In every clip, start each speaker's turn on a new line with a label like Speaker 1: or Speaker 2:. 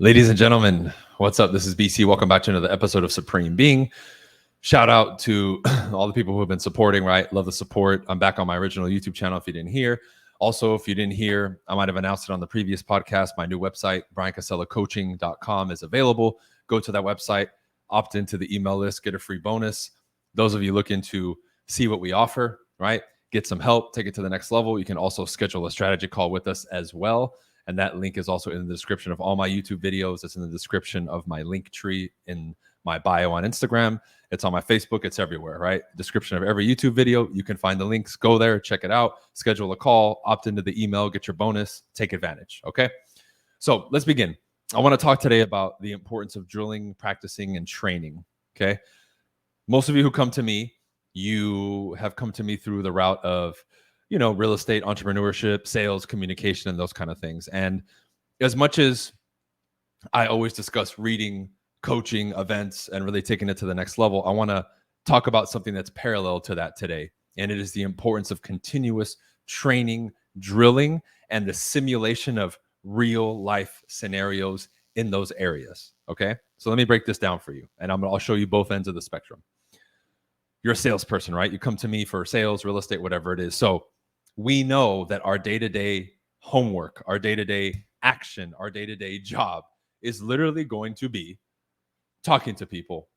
Speaker 1: Ladies and gentlemen, what's up? This is BC. Welcome back to another episode of Supreme Being. Shout out to all the people who have been supporting, right? Love the support. I'm back on my original YouTube channel if you didn't hear. Also, if you didn't hear, I might have announced it on the previous podcast. My new website, briancasellacoaching.com, is available. Go to that website, opt into the email list, get a free bonus. Those of you looking to see what we offer, right? Get some help, take it to the next level. You can also schedule a strategy call with us as well. And that link is also in the description of all my YouTube videos. It's in the description of my link tree in my bio on Instagram. It's on my Facebook. It's everywhere, right? Description of every YouTube video. You can find the links. Go there, check it out, schedule a call, opt into the email, get your bonus, take advantage, okay? So let's begin. I want to talk today about the importance of drilling, practicing, and training, okay? Most of you who come to me, you have come to me through the route of real estate, entrepreneurship, sales, communication, and those kind of things. And as much as I always discuss reading, coaching, events, and really taking it to the next level, I want to talk about something that's parallel to that today. And it is the importance of continuous training, drilling, and the simulation of real life scenarios in those areas. Okay. So let me break this down for you. And I'll show you both ends of the spectrum. You're a salesperson, right? You come to me for sales, real estate, whatever it is. So we know that our day-to-day homework, our day-to-day action, our day-to-day job is literally going to be talking to people,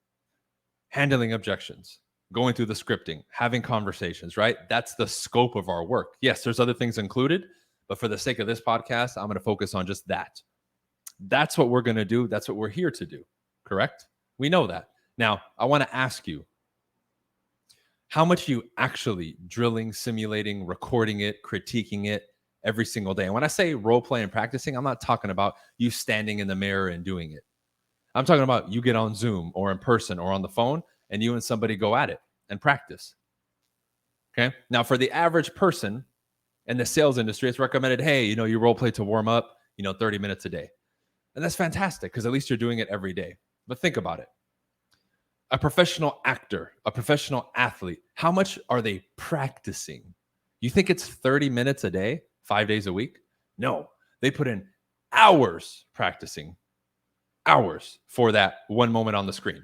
Speaker 1: handling objections, going through the scripting, having conversations, right? That's the scope of our work. Yes, there's other things included, but for the sake of this podcast, I'm going to focus on just that. That's what we're going to do. That's what we're here to do, correct? We know that. Now, I want to ask you, how much are you actually drilling, simulating, recording it, critiquing it every single day? And when I say role play and practicing, I'm not talking about you standing in the mirror and doing it. I'm talking about you get on Zoom or in person or on the phone and you and somebody go at it and practice. Okay. Now, for the average person in the sales industry, it's recommended, hey, you role play to warm up, 30 minutes a day. And that's fantastic because at least you're doing it every day. But think about it. A professional actor, a professional athlete, how much are they practicing? You think it's 30 minutes a day, 5 days a week? No, they put in hours practicing, hours for that one moment on the screen,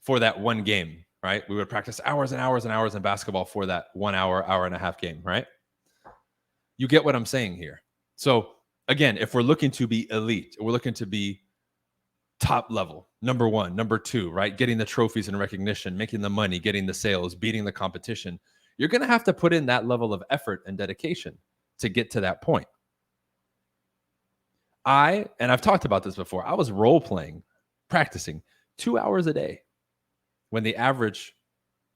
Speaker 1: for that one game, right? We would practice hours and hours and hours in basketball for that 1 hour, hour and a half game, right? You get what I'm saying here. So again, if we're looking to be elite, we're looking to be top level, number one, number two, right? Getting the trophies and recognition, making the money, getting the sales, beating the competition. You're going to have to put in that level of effort and dedication to get to that point. And I've talked about this before, I was role playing, practicing 2 hours a day when the average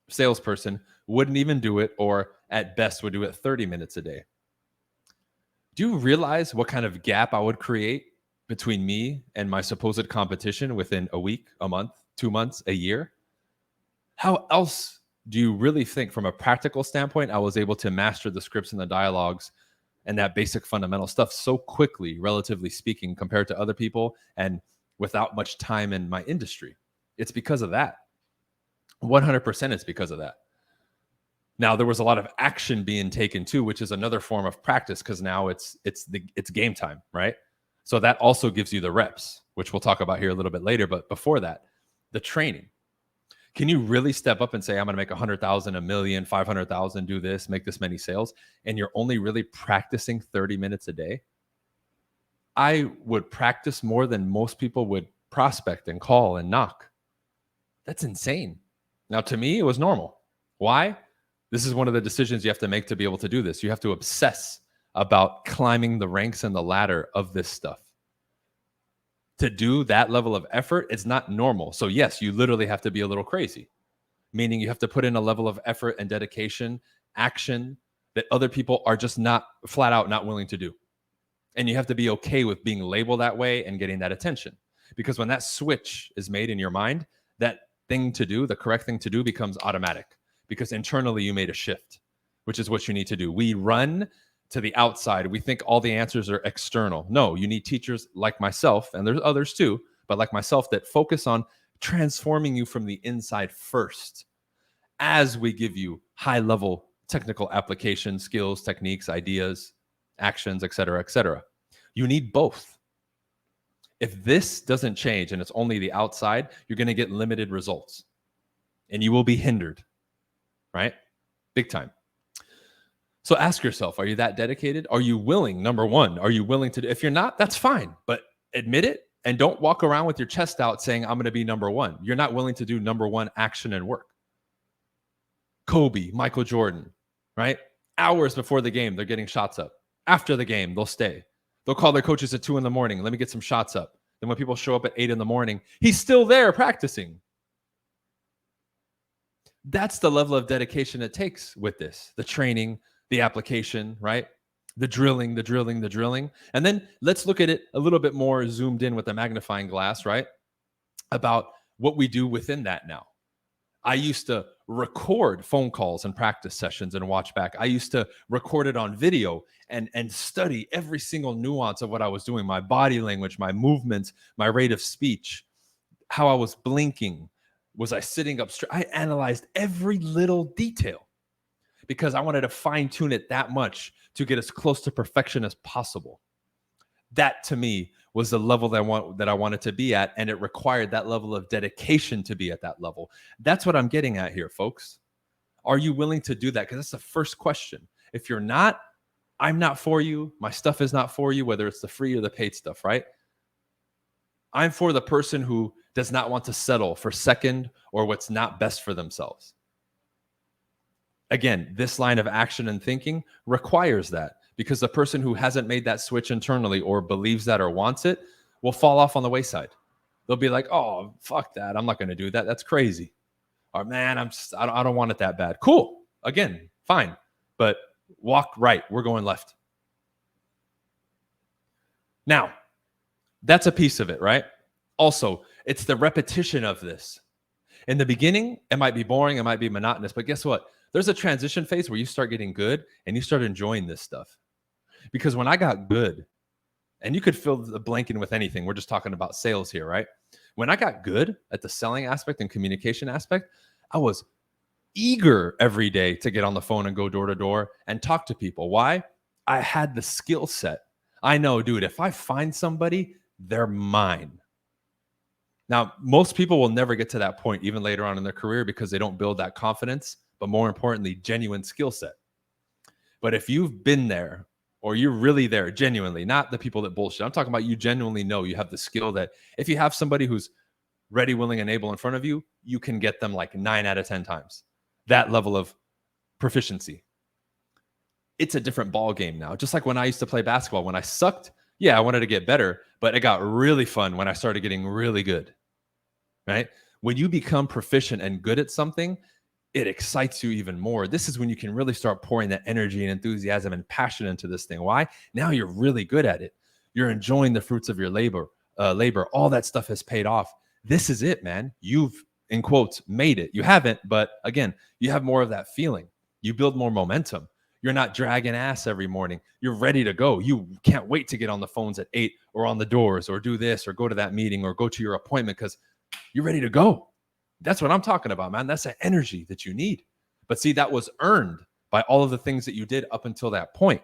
Speaker 1: salesperson wouldn't even do it, or at best would do it 30 minutes a day. Do you realize what kind of gap I would create between me and my supposed competition within a week, a month, 2 months, a year? How else do you really think from a practical standpoint I was able to master the scripts and the dialogues and that basic fundamental stuff so quickly, relatively speaking, compared to other people and without much time in my industry? It's because of that. 100% it's because of that. Now, there was a lot of action being taken too, which is another form of practice because now it's game time, right? So that also gives you the reps, which we'll talk about here a little bit later. But before that, the training. Can you really step up and say, I'm going to make 100,000, a million, 500,000, do this, make this many sales, and you're only really practicing 30 minutes a day? I would practice more than most people would prospect and call and knock. That's insane. Now, to me, it was normal. Why? This is one of the decisions you have to make to be able to do this. You have to obsess about climbing the ranks and the ladder of this stuff. To do that level of effort, it's not normal. So yes, you literally have to be a little crazy, meaning you have to put in a level of effort and dedication, action that other people are just not flat out not willing to do. And you have to be okay with being labeled that way and getting that attention. Because when that switch is made in your mind, that thing to do, the correct thing to do, becomes automatic because internally you made a shift, which is what you need to do. We run to the outside. We think all the answers are external. No, you need teachers like myself, and there's others too, but like myself, that focus on transforming you from the inside first as we give you high level technical application skills, techniques, ideas, actions, et cetera, et cetera. You need both. If this doesn't change and it's only the outside, you're going to get limited results and you will be hindered, right? Big time. So ask yourself, are you that dedicated? Are you willing? Number one, are you willing to? If you're not, that's fine, but admit it and don't walk around with your chest out saying, I'm going to be number one. You're not willing to do number one action and work. Kobe, Michael Jordan, right? Hours before the game, they're getting shots up. After the game, they'll stay. They'll call their coaches at 2 a.m. Let me get some shots up. Then when people show up at 8 a.m, he's still there practicing. That's the level of dedication it takes with this. The training, the application, right? The drilling. And then let's look at it a little bit more zoomed in with a magnifying glass, right? About what we do within that now. I used to record phone calls and practice sessions and watch back. I used to record it on video and study every single nuance of what I was doing, my body language, my movements, my rate of speech, how I was blinking. Was I sitting up straight? I analyzed every little detail because I wanted to fine tune it that much to get as close to perfection as possible. That to me was the level that I wanted to be at, and it required that level of dedication to be at that level. That's what I'm getting at here, folks. Are you willing to do that? Because that's the first question. If you're not, I'm not for you. My stuff is not for you, whether it's the free or the paid stuff, right? I'm for the person who does not want to settle for second or what's not best for themselves. Again, this line of action and thinking requires that, because the person who hasn't made that switch internally or believes that or wants it will fall off on the wayside. They'll be like, oh, fuck that. I'm not going to do that. That's crazy. Or man, I don't want it that bad. Cool. Again, fine. But walk right. We're going left. Now, that's a piece of it, right? Also, it's the repetition of this. In the beginning, it might be boring. It might be monotonous. But guess what? There's a transition phase where you start getting good and you start enjoying this stuff. Because when I got good, and you could fill the blank in with anything. We're just talking about sales here, right? When I got good at the selling aspect and communication aspect, I was eager every day to get on the phone and go door to door and talk to people. Why? I had the skill set. I know, dude, if I find somebody, they're mine. Now, most people will never get to that point, even later on in their career, because they don't build that confidence, but more importantly, genuine skill set. But if you've been there, or you're really there genuinely, not the people that bullshit. I'm talking about you genuinely know you have the skill that if you have somebody who's ready, willing, and able in front of you, you can get them like 9 out of 10 times. That level of proficiency. It's a different ball game now. Just like when I used to play basketball, when I sucked, yeah, I wanted to get better, but it got really fun when I started getting really good, right? When you become proficient and good at something, it excites you even more. This is when you can really start pouring that energy and enthusiasm and passion into this thing. Why? Now you're really good at it. You're enjoying the fruits of your labor. All that stuff has paid off. This is it, man. You've, in quotes, made it. You haven't, but again, you have more of that feeling. You build more momentum. You're not dragging ass every morning. You're ready to go. You can't wait to get on the phones at 8 or on the doors or do this or go to that meeting or go to your appointment because you're ready to go. That's what I'm talking about, man. That's the energy that you need. But see, that was earned by all of the things that you did up until that point.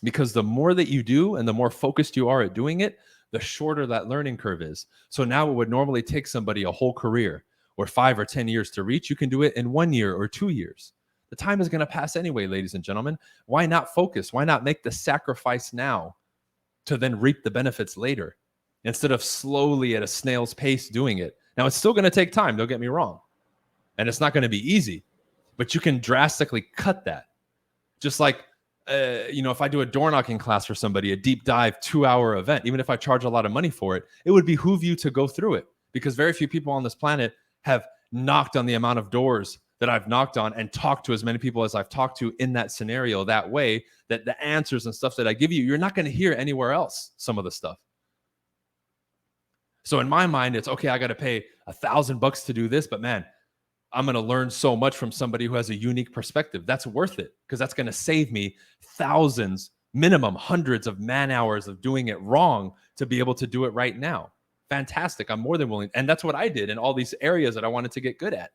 Speaker 1: Because the more that you do and the more focused you are at doing it, the shorter that learning curve is. So now it would normally take somebody a whole career or 5 or 10 years to reach. You can do it in 1 year or 2 years. The time is going to pass anyway, ladies and gentlemen. Why not focus? Why not make the sacrifice now to then reap the benefits later instead of slowly at a snail's pace doing it? Now, it's still going to take time, don't get me wrong. And it's not going to be easy, but you can drastically cut that. Just like, if I do a door knocking class for somebody, a deep dive 2-hour event, even if I charge a lot of money for it, it would behoove you to go through it because very few people on this planet have knocked on the amount of doors that I've knocked on and talked to as many people as I've talked to in that scenario that way, that the answers and stuff that I give you, you're not going to hear anywhere else, some of the stuff. So in my mind, it's okay, I got to pay $1,000 to do this, but man, I'm going to learn so much from somebody who has a unique perspective. That's worth it because that's going to save me thousands, minimum hundreds of man hours of doing it wrong to be able to do it right now. Fantastic. I'm more than willing. And that's what I did in all these areas that I wanted to get good at.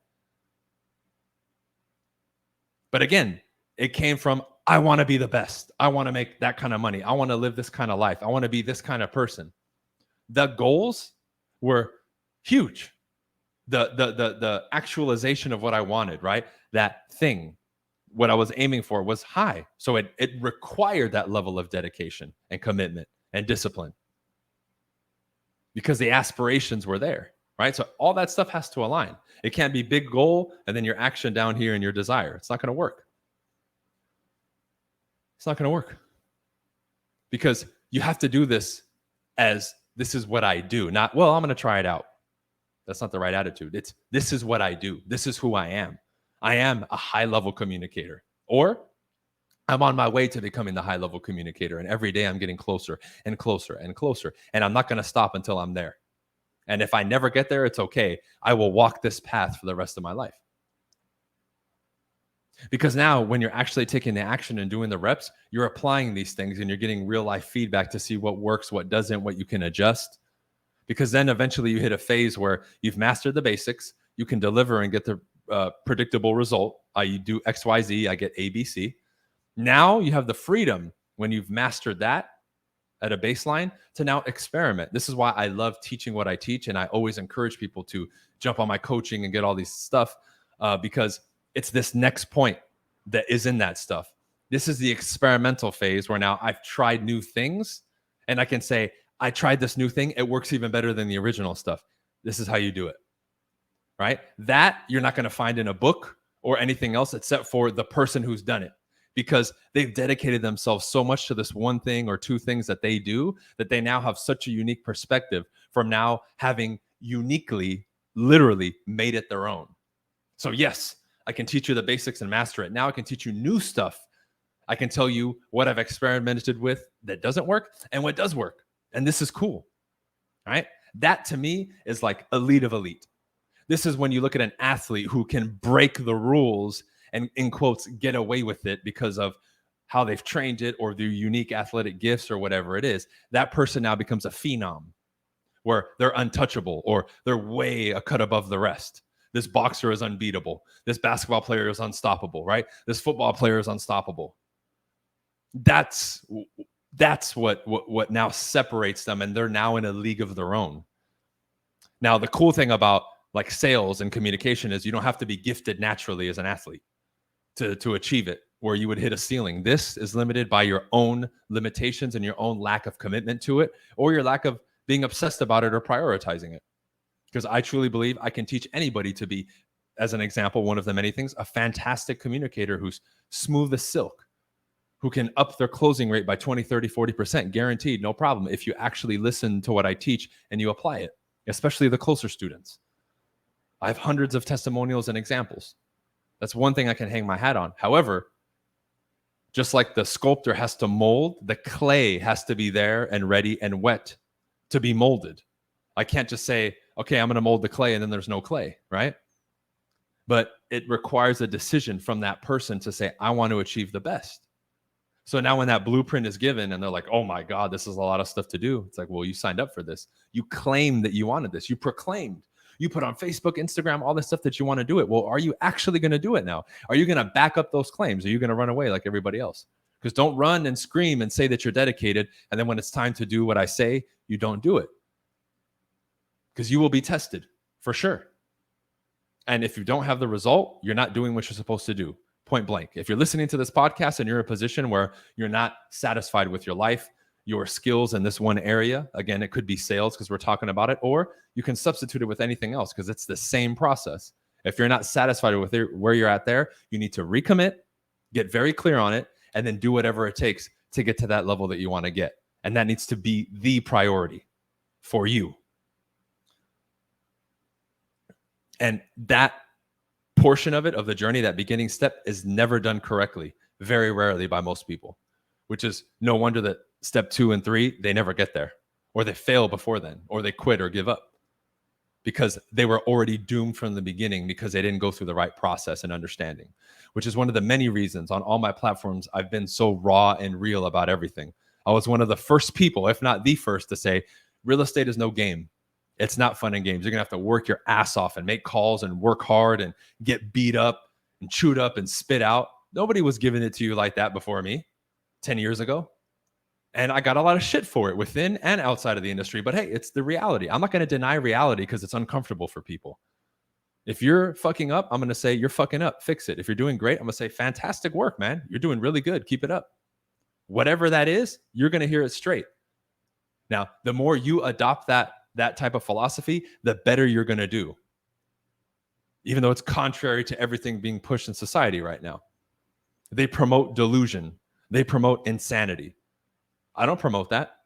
Speaker 1: But again, it came from, I want to be the best. I want to make that kind of money. I want to live this kind of life. I want to be this kind of person. The goals were huge. The actualization of what I wanted, right? That thing, what I was aiming for was high. So it required that level of dedication and commitment and discipline because the aspirations were there, right? So all that stuff has to align. It can't be big goal and then your action down here and your desire. It's not going to work. It's not going to work because you have to do this as this is what I do, not, well, I'm going to try it out. That's not the right attitude. It's this is what I do. This is who I am. I am a high level communicator, or I'm on my way to becoming the high level communicator. And every day I'm getting closer and closer and closer. And I'm not going to stop until I'm there. And if I never get there, it's okay. I will walk this path for the rest of my life. Because now when you're actually taking the action and doing the reps, you're applying these things and you're getting real life feedback to see what works, what doesn't, what you can adjust. Because then eventually you hit a phase where you've mastered the basics, you can deliver and get the predictable result. You do X, Y, Z, I get A, B, C. Now you have the freedom when you've mastered that at a baseline to now experiment. This is why I love teaching what I teach. And I always encourage people to jump on my coaching and get all these stuff because it's this next point that is in that stuff. This is the experimental phase where now I've tried new things and I can say, I tried this new thing. It works even better than the original stuff. This is how you do it, right? That you're not going to find in a book or anything else except for the person who's done it, because they've dedicated themselves so much to this one thing or two things that they do that they now have such a unique perspective from now having uniquely, literally made it their own. So yes, I can teach you the basics and master it. Now I can teach you new stuff. I can tell you what I've experimented with that doesn't work and what does work. And this is cool, right? That to me is like elite of elite. This is when you look at an athlete who can break the rules and, in quotes, get away with it because of how they've trained it or their unique athletic gifts or whatever it is. That person now becomes a phenom where they're untouchable or they're way a cut above the rest. This boxer is unbeatable. This basketball player is unstoppable, right? This football player is unstoppable. That's what now separates them, and they're now in a league of their own. Now, the cool thing about like sales and communication is you don't have to be gifted naturally as an athlete to achieve it, where you would hit a ceiling. This is limited by your own limitations and your own lack of commitment to it, or your lack of being obsessed about it or prioritizing it. Because I truly believe I can teach anybody to be, as an example, one of the many things, a fantastic communicator who's smooth as silk, who can up their closing rate by 20, 30, 40%, guaranteed, no problem, if you actually listen to what I teach and you apply it, especially the closer students. I have hundreds of testimonials and examples. That's one thing I can hang my hat on. However, just like the sculptor has to mold, the clay has to be there and ready and wet to be molded. I can't just say, okay, I'm going to mold the clay and then there's no clay, right? But it requires a decision from that person to say, I want to achieve the best. So now when that blueprint is given and they're like, oh my God, this is a lot of stuff to do. It's like, well, you signed up for this. You claimed that you wanted this. You proclaimed. You put on Facebook, Instagram, all this stuff that you want to do it. Well, are you actually going to do it now? Are you going to back up those claims? Are you going to run away like everybody else? Because don't run and scream and say that you're dedicated. And then when it's time to do what I say, you don't do it. Because you will be tested for sure. And if you don't have the result, you're not doing what you're supposed to do. Point blank. If you're listening to this podcast and you're in a position where you're not satisfied with your life, your skills in this one area, again, it could be sales because we're talking about it, or you can substitute it with anything else because it's the same process. If you're not satisfied with where you're at there, you need to recommit, get very clear on it, and then do whatever it takes to get to that level that you want to get. And that needs to be the priority for you. And that portion of it, of the journey, that beginning step, is never done correctly, very rarely by most people, which is no wonder that step 2 and 3, they never get there, or they fail before then, or they quit or give up because they were already doomed from the beginning because they didn't go through the right process and understanding, which is one of the many reasons on all my platforms I've been so raw and real about everything. I was one of the first people, if not the first, to say real estate is no game. It's not fun and games. You're going to have to work your ass off and make calls and work hard and get beat up and chewed up and spit out. Nobody was giving it to you like that before me 10 years ago. And I got a lot of shit for it within and outside of the industry. But hey, it's the reality. I'm not going to deny reality because it's uncomfortable for people. If you're fucking up, I'm going to say you're fucking up. Fix it. If you're doing great, I'm going to say fantastic work, man. You're doing really good. Keep it up. Whatever that is, you're going to hear it straight. Now, the more you adopt that type of philosophy, the better you're going to do. Even though it's contrary to everything being pushed in society right now. They promote delusion. They promote insanity. I don't promote that.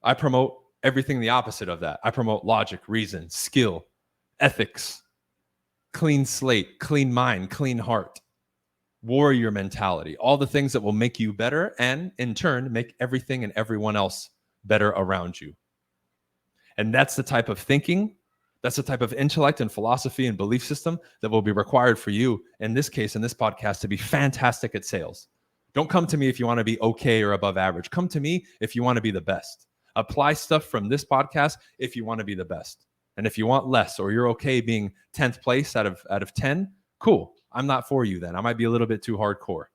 Speaker 1: I promote everything the opposite of that. I promote logic, reason, skill, ethics, clean slate, clean mind, clean heart, warrior mentality, all the things that will make you better and in turn make everything and everyone else better around you. And that's the type of thinking, that's the type of intellect and philosophy and belief system that will be required for you, in this case, in this podcast, to be fantastic at sales. Don't come to me if you want to be okay or above average. Come to me if you want to be the best. Apply stuff from this podcast if you want to be the best. And if you want less or you're okay being 10th place out of 10, cool. I'm not for you then. I might be a little bit too hardcore.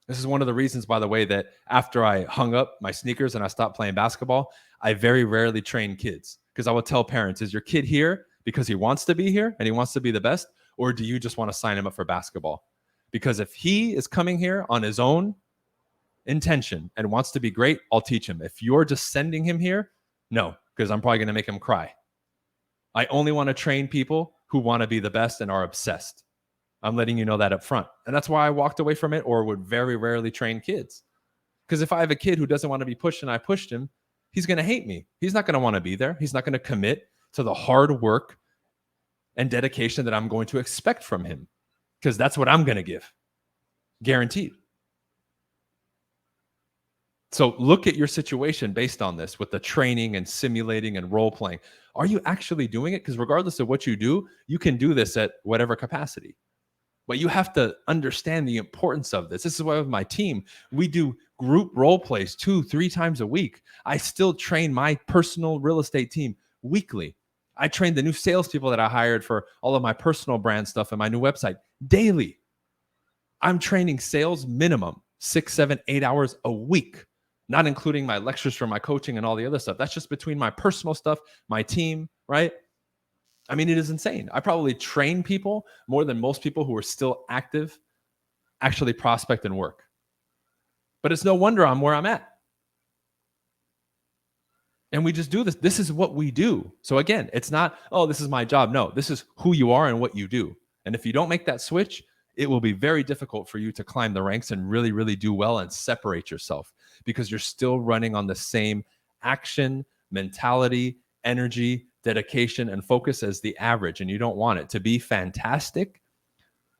Speaker 1: This is one of the reasons, by the way, that after I hung up my sneakers and I stopped playing basketball, I very rarely train kids, because I would tell parents, is your kid here because he wants to be here and he wants to be the best? Or do you just want to sign him up for basketball? Because if he is coming here on his own intention and wants to be great, I'll teach him. If you're just sending him here, no, because I'm probably going to make him cry. I only want to train people who want to be the best and are obsessed. I'm letting you know that up front. And that's why I walked away from it, or would very rarely train kids. Because if I have a kid who doesn't want to be pushed and I pushed him, he's going to hate me. He's not going to want to be there. He's not going to commit to the hard work and dedication that I'm going to expect from him, because that's what I'm going to give. Guaranteed. So look at your situation based on this, with the training and simulating and role playing. Are you actually doing it? Because regardless of what you do, you can do this at whatever capacity. But you have to understand the importance of this. This is why with my team, we do group role plays 2-3 times a week. I still train my personal real estate team weekly. I train the new salespeople that I hired for all of my personal brand stuff and my new website daily. I'm training sales minimum 6, 7, 8 hours a week, not including my lectures for my coaching and all the other stuff. That's just between my personal stuff, my team, right? I mean, it is insane. I probably train people more than most people who are still active actually prospect and work. But it's no wonder I'm where I'm at. And we just do this. This is what we do. So again, it's not, oh, this is my job. No, this is who you are and what you do. And if you don't make that switch, it will be very difficult for you to climb the ranks and really, really do well and separate yourself, because you're still running on the same action, mentality, energy, dedication, and focus as the average. And you don't want it. To be fantastic,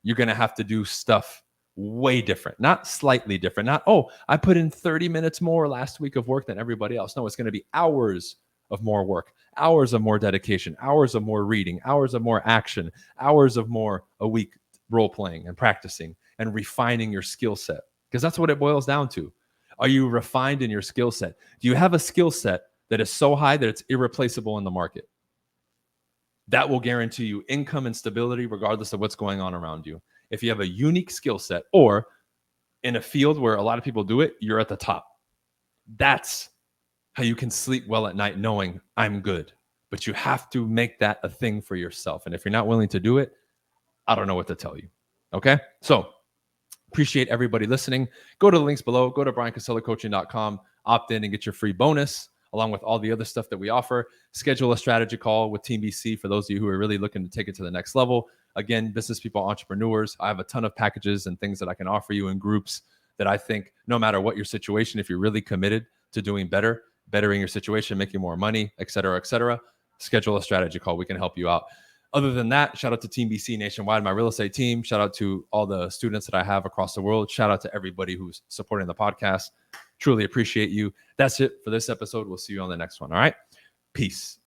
Speaker 1: you're going to have to do stuff way different, not slightly different. Not, oh, I put in 30 minutes more last week of work than everybody else. No, it's going to be hours of more work, hours of more dedication, hours of more reading, hours of more action, hours of more a week role playing and practicing and refining your skill set. Because that's what it boils down to. Are you refined in your skill set? Do you have a skill set that is so high that it's irreplaceable in the market? That will guarantee you income and stability regardless of what's going on around you. If you have a unique skill set, or in a field where a lot of people do it, you're at the top. That's how you can sleep well at night knowing I'm good. But you have to make that a thing for yourself. And if you're not willing to do it, I don't know what to tell you. Okay? So appreciate everybody listening. Go to the links below. Go to briancasellacoaching.com. Opt in and get your free bonus, along with all the other stuff that we offer. Schedule a strategy call with Team BC for those of you who are really looking to take it to the next level. Again, business people, entrepreneurs, I have a ton of packages and things that I can offer you in groups that I think no matter what your situation, if you're really committed to doing better, bettering your situation, making more money, et cetera, schedule a strategy call. We can help you out. Other than that, shout out to Team BC nationwide, my real estate team. Shout out to all the students that I have across the world. Shout out to everybody who's supporting the podcast. Truly appreciate you. That's it for this episode. We'll see you on the next one. All right. Peace.